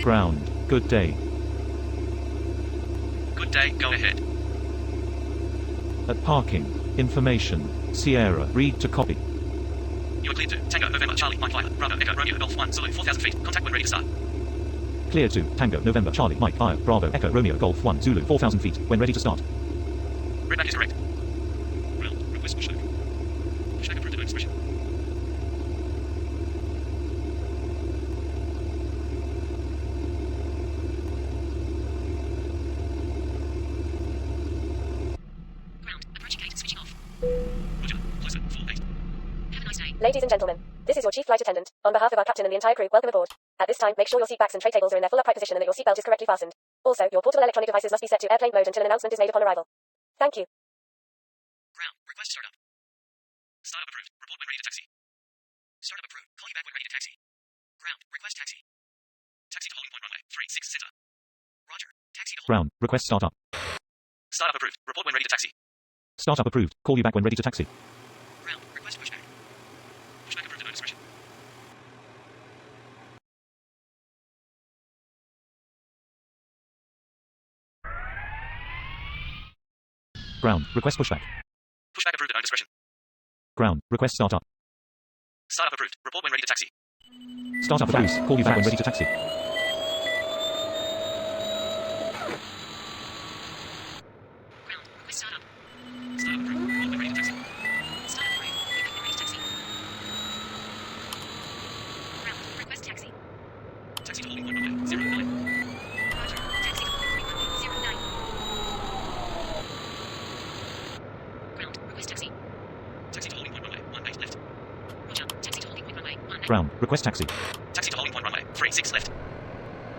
Ground. Good day. Good day, go ahead. At parking. Information. Sierra. Read to copy. You are cleared to Tango, November, Charlie, Mike Flyer, Bravo, Echo, Romeo, Golf 1, Zulu, 4,000 feet. Contact when ready to start. Clear to Tango, November, Charlie, Mike, Fire, Bravo, Echo, Romeo, Golf 1, Zulu, 4,000 feet. When ready to start. Redback is correct. Ground, request pushback. Pushback approved at expression. Ground, approaching gate, switching off. Roger, closer, 4-8. Have a nice day. Ladies and gentlemen, this is your chief flight attendant. On behalf of our captain and the entire crew, welcome aboard. At this time, make sure your seat backs and tray tables are in their full upright position and that your seatbelt is correctly fastened. Also, your portable electronic devices must be set to airplane mode until an announcement is made upon arrival. Thank you. Ground, request startup. Startup approved. Report when ready to taxi. Startup approved. Call you back when ready to taxi. Ground, request taxi. Taxi to holding point runway, 36 center. Roger, taxi to Ground. Request startup. Startup approved. Report when ready to taxi. Startup approved. Call you back when ready to taxi. Ground, request pushback. Pushback approved at no discretion. Ground. Request pushback. Pushback approved at no discretion. Ground. Request startup. Startup approved. Report when ready to taxi. Startup approved. Call you back when ready to taxi. Ground, request startup. Startup approved. Report when ready to taxi. Startup approved. Call you back when ready to taxi. Ground, request taxi. Taxi to holding point runway, 09. Roger, taxi to holding point runway, 09. Ground, request taxi. Taxi to holding point runway, 18 left. Roger, taxi to holding point runway, 19. Ground. Request taxi. Taxi to holding point runway, 36 left.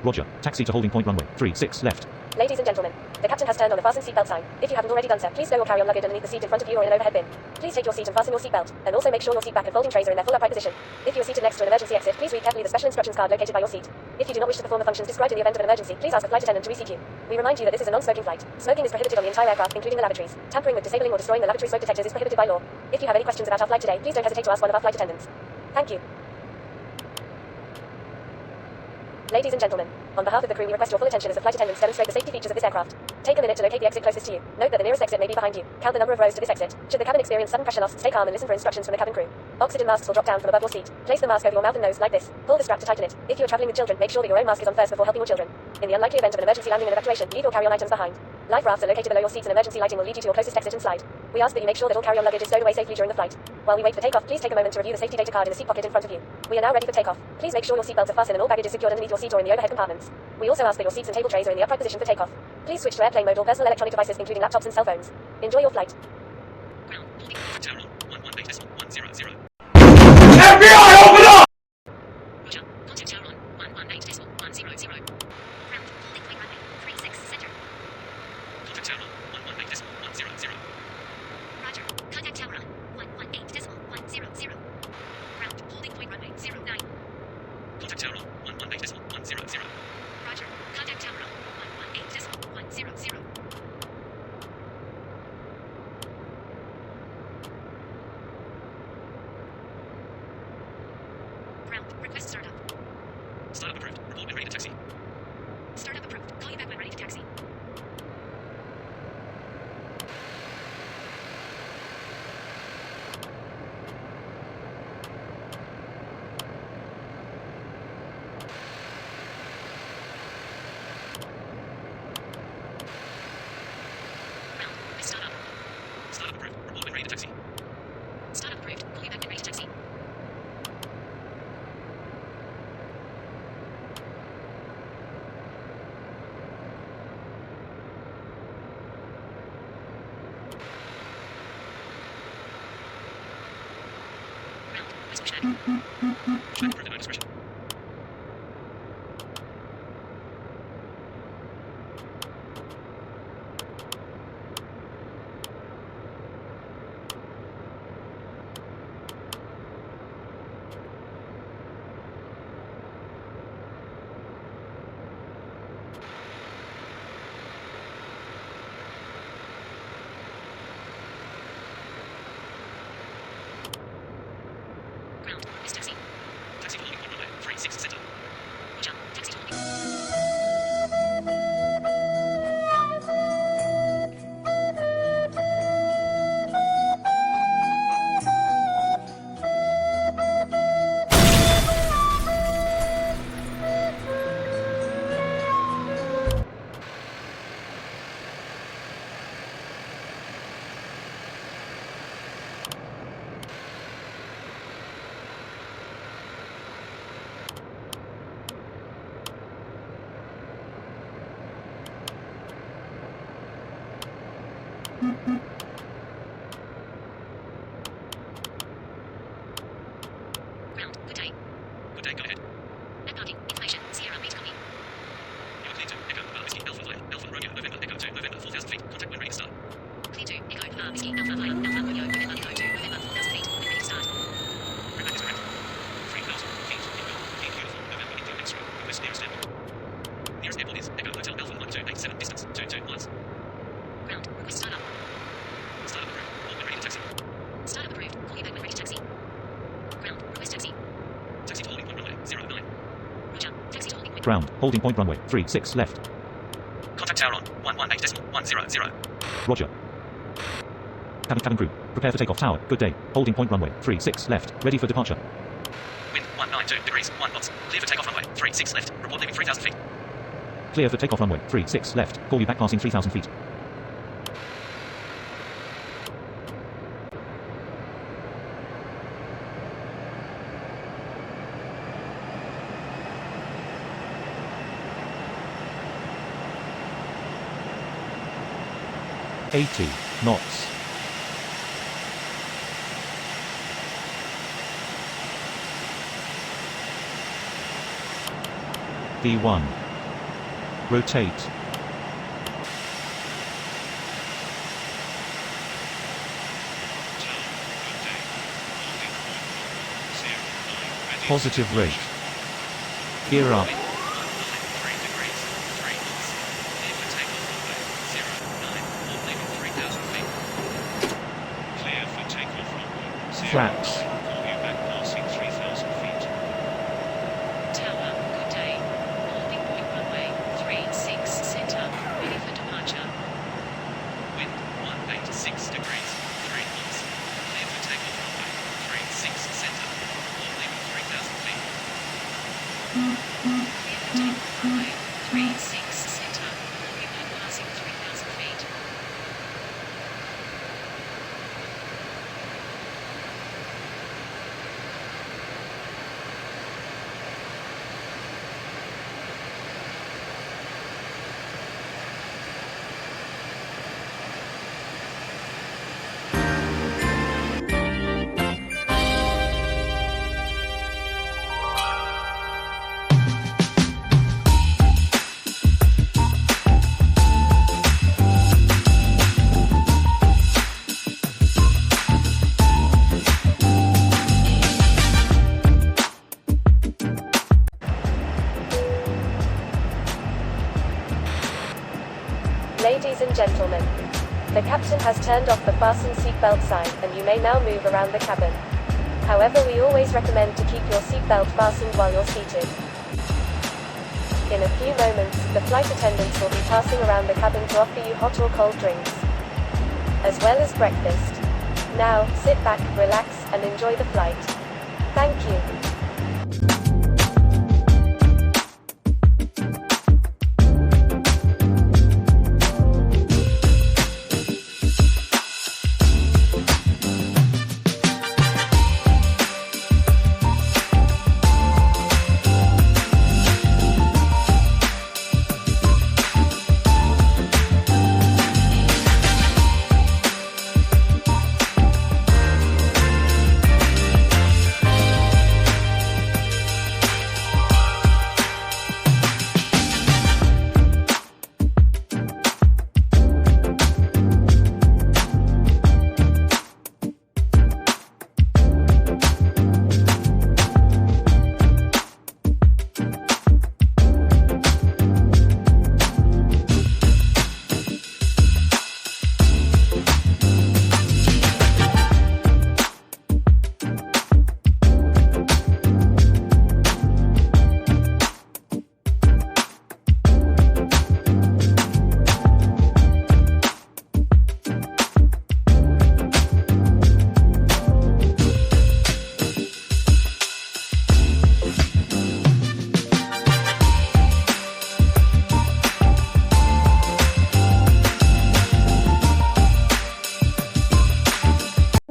Roger. Taxi to holding point runway. 36 left. Ladies and gentlemen, the captain has turned on the fasten seatbelt sign. If you haven't already done so, please stow your carry-on luggage underneath the seat in front of you or in an overhead bin. Please take your seat and fasten your seatbelt, and also make sure your seat back and folding trays are in their full upright position. If you are seated next to an emergency exit, please read carefully the special instructions card located by your seat. If you do not wish to perform the functions described in the event of an emergency, please ask the flight attendant to reseat you. We remind you that this is a non-smoking flight. Smoking is prohibited on the entire aircraft, including the lavatories. Tampering with, disabling, or destroying the lavatory smoke detectors is prohibited by law. If you have any questions about our flight today, please don't hesitate to ask one of our flight attendants. Thank you. Ladies and gentlemen, on behalf of the crew, we request your full attention as the flight attendants demonstrate the safety features of this aircraft. Take a minute to locate the exit closest to you. Note that the nearest exit may be behind you. Count the number of rows to this exit. Should the cabin experience sudden pressure loss, stay calm and listen for instructions from the cabin crew. Oxygen masks will drop down from above your seat. Place the mask over your mouth and nose like this. Pull the strap to tighten it. If you are traveling with children, make sure that your own mask is on first before helping your children. In the unlikely event of an emergency landing and evacuation, leave your carry-on items behind. Life rafts are located below your seats and emergency lighting will lead you to your closest exit and slide. We ask that you make sure that all carry-on luggage is stowed away safely during the flight. While we wait for takeoff, please take a moment to review the safety data card in the seat pocket in front of you. We are now ready for takeoff. Please make sure your seatbelts are fastened and all baggage is secured underneath your seat or in the overhead compartments. We also ask that your seats and table trays are in the upright position for takeoff. Please switch to airplane mode or personal electronic devices including laptops and cell phones. Enjoy your flight. Ground, holding terminal, 118.100. FBI, open up! Roger, contact tower on 118.100. Ground, holding point runway, 36 center. Contact tower on 118.100. Roger, contact tower on 118.100. Ground, holding point runway, 09. Contact tower on 118.100. Roger, contact tower on 118.100. Ground, request startup. Startup approved. Report when ready to taxi. Startup approved. Call you back when ready to taxi. Ground, request startup. Startup approved. Report when ready to taxi. Startup approved. Call you back when ready to taxi. Ground, request pushback. Pushback approved at no discretion. Ground, request taxi. Taxi to holding point runway, Ground, good day. Good day, go ahead. Net parking, information, Sierra 8 copy. You are clear to Echo, Whiskey, Alpha Flight, Alpha Romeo, November, Echo 2, November, 4,000 feet. Contact when ready to start. Clear to Echo, Whiskey, Alpha Flight, Alpha Romeo, November, Echo 2, November, 4,000 feet. When ready to start. Route is correct. 3,000 feet. Inbound, India Uniform, November, India X-ray. Request nearest airport. Nearest airport is Echo Hotel Alpha 1287, distance 22 miles. Ground, request start up. Start up approved. Call when ready to taxi. Start up approved. Call you back when ready to taxi. Ground, request taxi. Taxi to holding point runway 09. Roger, taxi to holding point. Ground, holding point runway 36 left. Contact tower on 118.100. Roger. Cabin crew, prepare for takeoff tower. Good day. Holding point runway 36 left. Ready for departure. Wind 192 degrees 1 knots. Clear for takeoff runway 36 left. Report leaving 3,000 feet. Clear for takeoff runway 36 left. Call you back passing 3,000 feet. $80 knots. D1. Rotate. Positive rate. Gear up. Flaps. Tower, good day. Holding point runway 36 center. Ready for departure. Wind 186 degrees 3 knots. Clear for takeoff runway 36 center. All leaving 3,000 feet. Clear for takeoff runway 36 center. Call you back passing 3,000 feet. Ladies and gentlemen, the captain has turned off the fasten seatbelt sign and you may now move around the cabin. However, we always recommend to keep your seatbelt fastened while you're seated. In a few moments, the flight attendants will be passing around the cabin to offer you hot or cold drinks, as well as breakfast. Now, sit back, relax, and enjoy the flight. Thank you.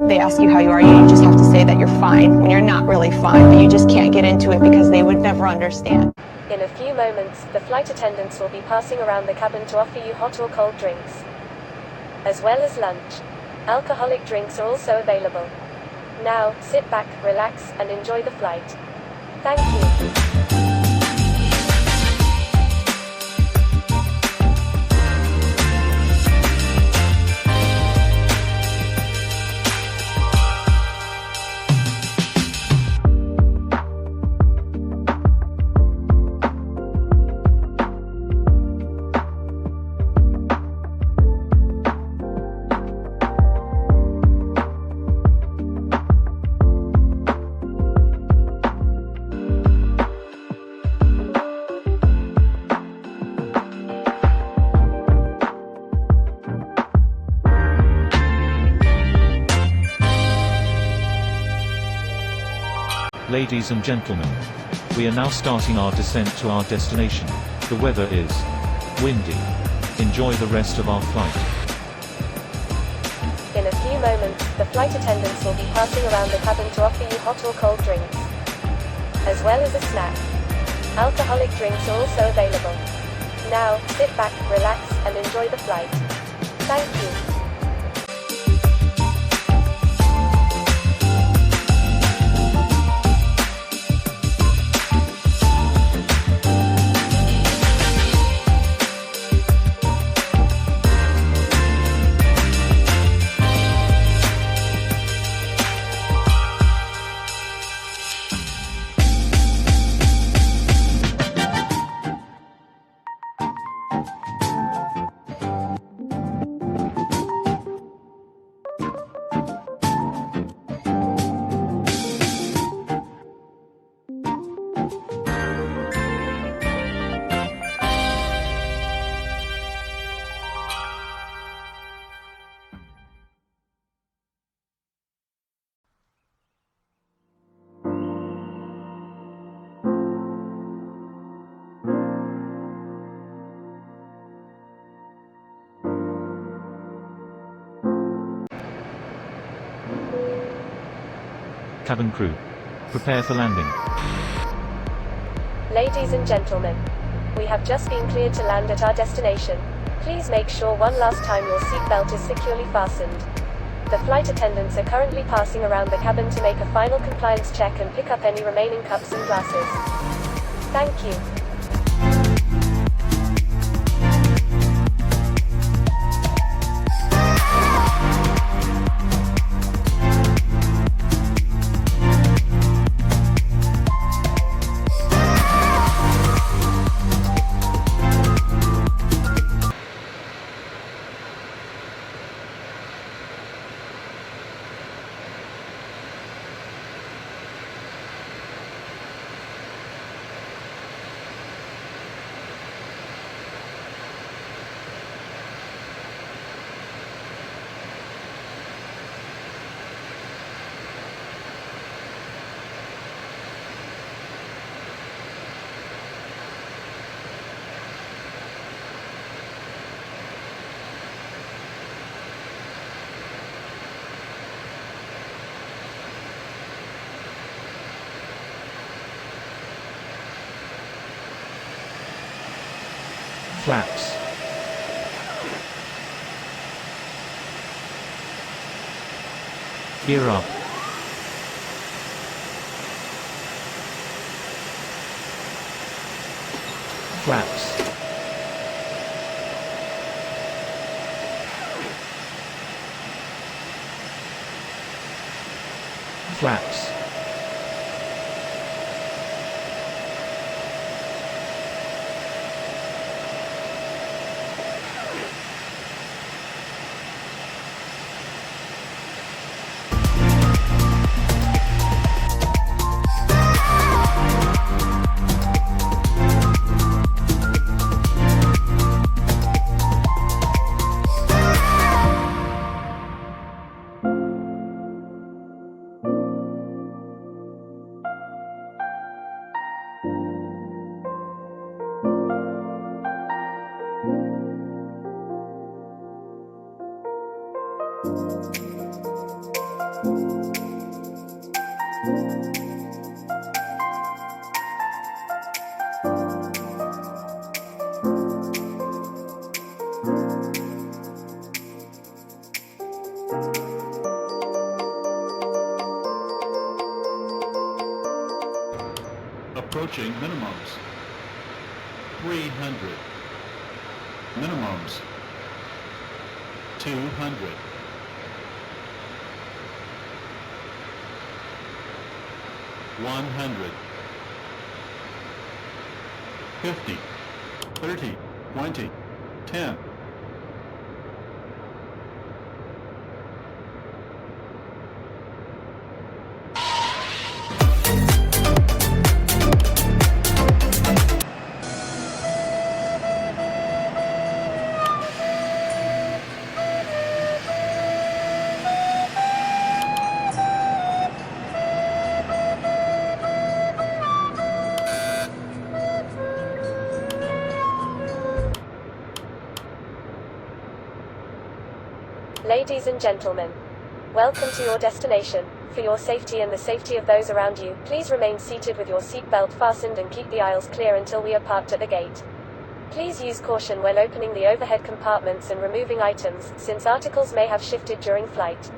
They ask you how you are, you just have to say that you're fine when you're not really fine, but you just can't get into it because they would never understand. In a few moments, the flight attendants will be passing around the cabin to offer you hot or cold drinks, as well as lunch. Alcoholic drinks are also available. Now, sit back, relax, and enjoy the flight. Thank you. Ladies and gentlemen, we are now starting our descent to our destination. The weather is windy. Enjoy the rest of our flight. In a few moments, the flight attendants will be passing around the cabin to offer you hot or cold drinks, as well as a snack. Alcoholic drinks are also available. Now, sit back, relax, and enjoy the flight. Thank you. Cabin crew, prepare for landing. Ladies and gentlemen, we have just been cleared to land at our destination. Please make sure one last time your seatbelt is securely fastened. The flight attendants are currently passing around the cabin to make a final compliance check and pick up any remaining cups and glasses. Thank you. Flaps. Gear up. Flaps. Flaps. 300. Minimums. 200. 100. 50. 30. 20. 10. Ladies and gentlemen, welcome to your destination. For your safety and the safety of those around you, please remain seated with your seatbelt fastened and keep the aisles clear until we are parked at the gate. Please use caution when opening the overhead compartments and removing items, since articles may have shifted during flight.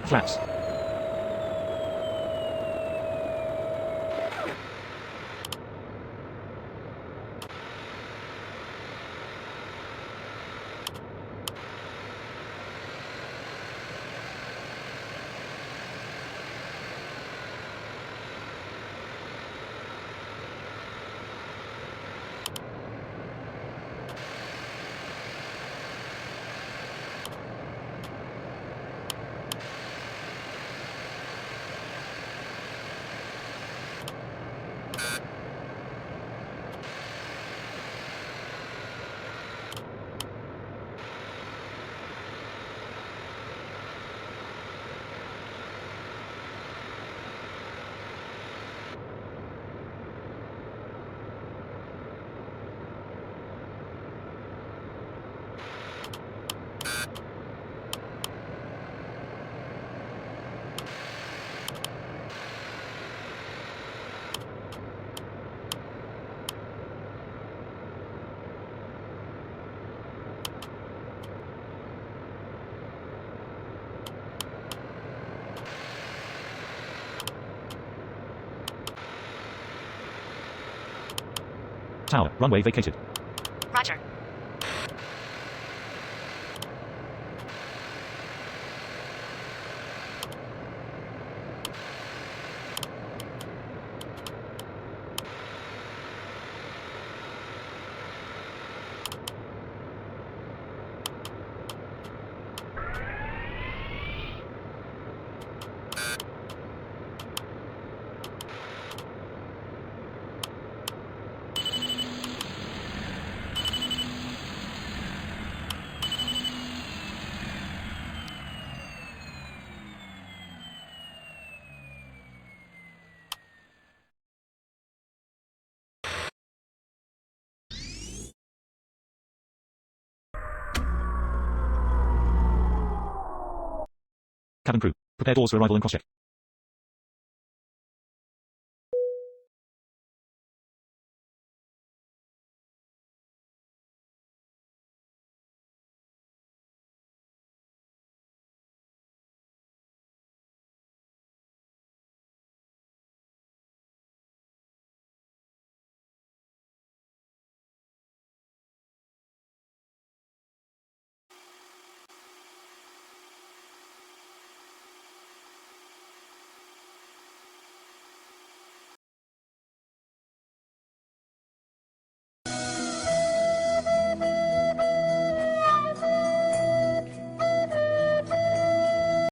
Flaps. Tower, runway vacated. Roger. Cabin crew, prepare doors for arrival and cross-check.